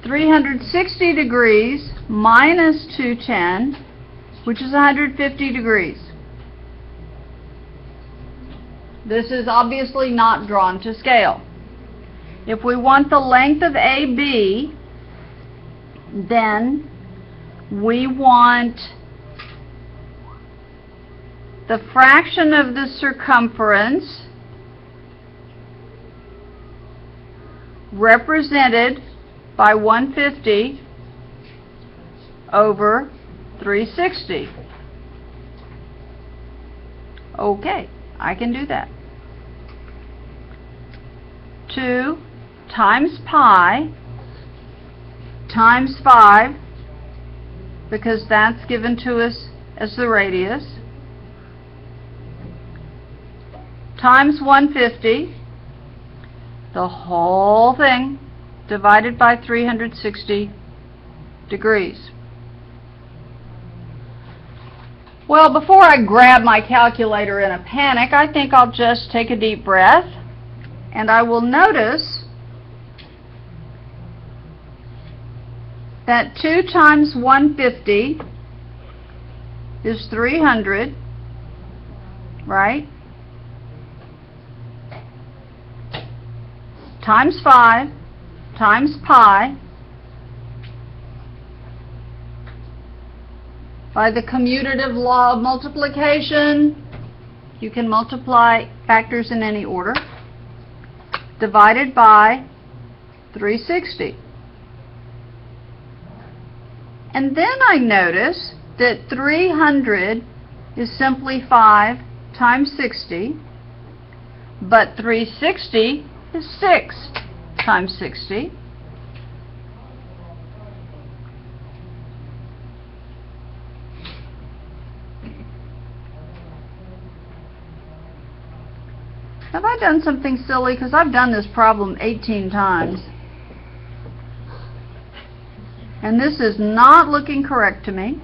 360 degrees minus 210, which is 150 degrees. This is obviously not drawn to scale. If we want the length of AB, then we want the fraction of the circumference represented by 150 over 360. Okay, I can do that. 2 times pi times 5, because that's given to us as the radius, times 150, the whole thing, divided by 360 degrees. Well, before I grab my calculator in a panic, I think I'll just take a deep breath, and I will notice that 2 times 150 is 300, right? Times 5 times pi by the commutative law of multiplication. You can multiply factors in any order, divided by 360. And then I notice that 300 is simply 5 times 60, but 360 is 6 times 60. Have I done something silly? Because I've done this problem 18 times. And this is not looking correct to me.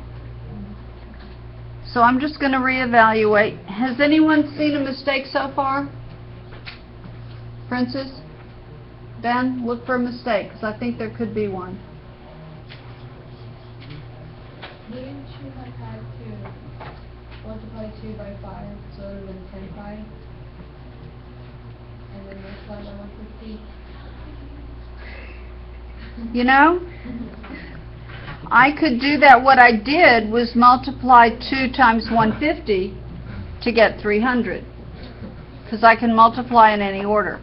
So I'm just going to reevaluate. Has anyone seen a mistake so far? Princess? Ben, look for a mistake, because I think there could be one. Wouldn't you have had to multiply 2 by 5, so it would have been 10 pi? And then multiply by 150? You know, I could do that. What I did was multiply 2 times 150 to get 300, because I can multiply in any order.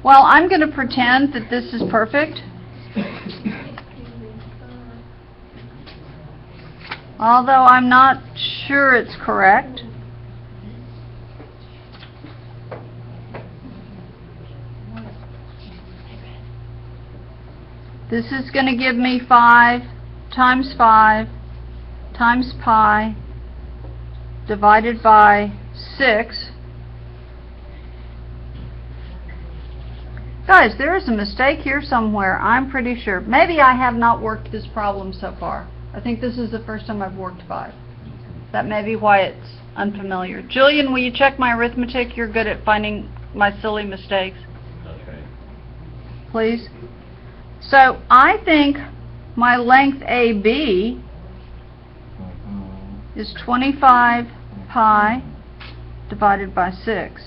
Well, I'm going to pretend that this is perfect. Although I'm not sure it's correct. This is going to give me 5 times pi divided by 6. Guys, there is a mistake here somewhere, I'm pretty sure. Maybe I have not worked this problem so far. I think this is the first time I've worked 5. That may be why it's unfamiliar. Julian, will you check my arithmetic? You're good at finding my silly mistakes. Okay. Please. So I think my length AB is 25 pi divided by 6.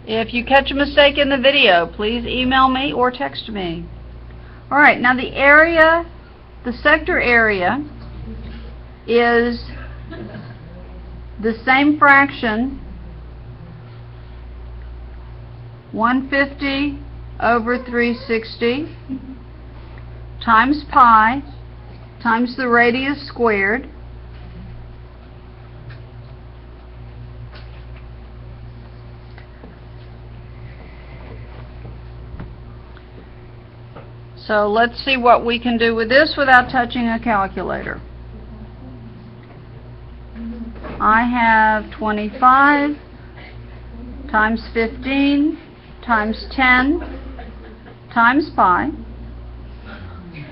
If you catch a mistake in the video, please email me or text me. Alright, now the area, the sector area is the same fraction, 150 over 360 times pi times the radius squared. So let's see what we can do with this without touching a calculator. I have 25 times 15 times 10 times pi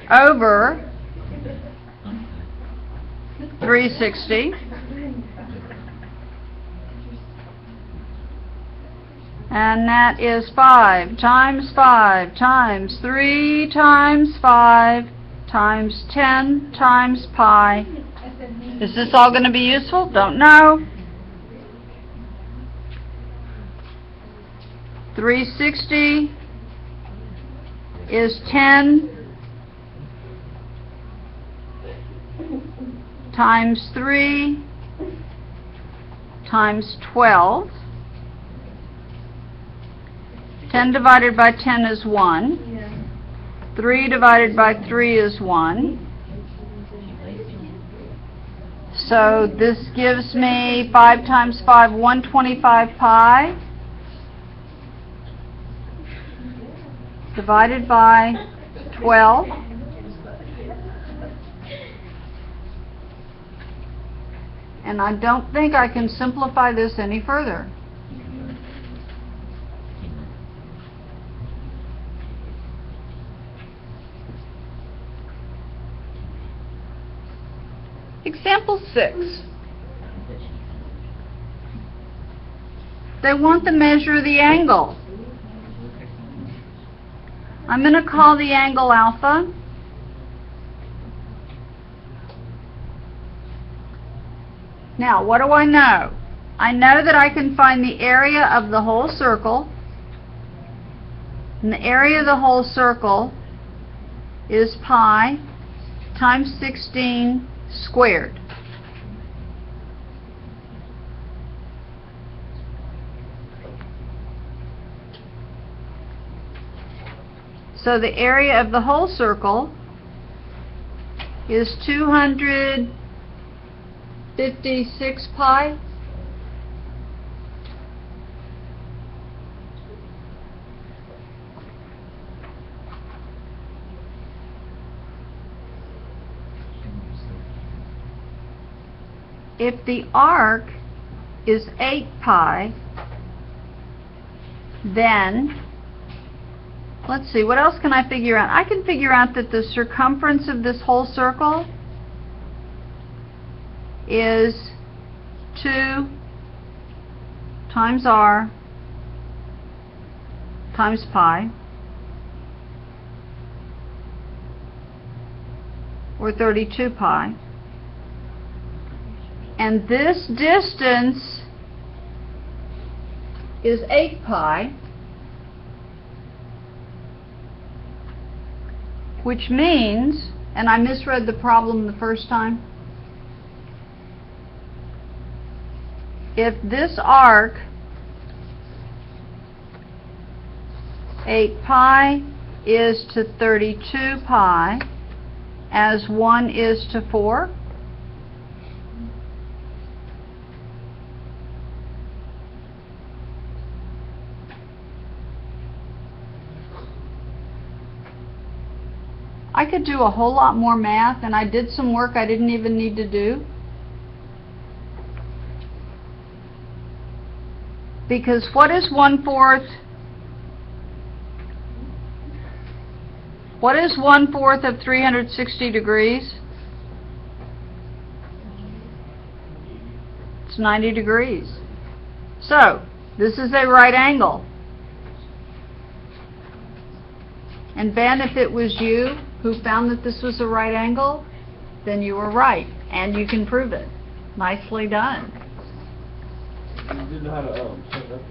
over 360 And that is 5 times 5 times 3 times 5 times 10 times pi. Is this all going to be useful? Don't know. 360 is 10 times 3 times 12. 10 divided by 10 is 1. 3 divided by 3 is 1. So this gives me 5 times 5, 125 pi, divided by 12. And I don't think I can simplify this any further. Example 6. They want the measure of the angle. I'm going to call the angle alpha. Now, what do I know? I know that I can find the area of the whole circle. And the area of the whole circle is pi times 16 squared. So the area of the whole circle is 256 pi. If the arc is 8 pi, then, let's see, what else can I figure out? I can figure out that the circumference of this whole circle is 2 times r times pi, or 32 pi. And this distance is 8 pi, which means, and I misread the problem the first time, if this arc, 8 pi, is to 32 pi, as 1 is to 4, I could do a whole lot more math, and I did some work I didn't even need to do. Because what is 1/4? What is 1/4 of 360 degrees? It's 90 degrees. So, this is a right angle. And Ben, if it was you who found that this was a right angle, then you were right, and you can prove it. Nicely done. You didn't know how to set that up.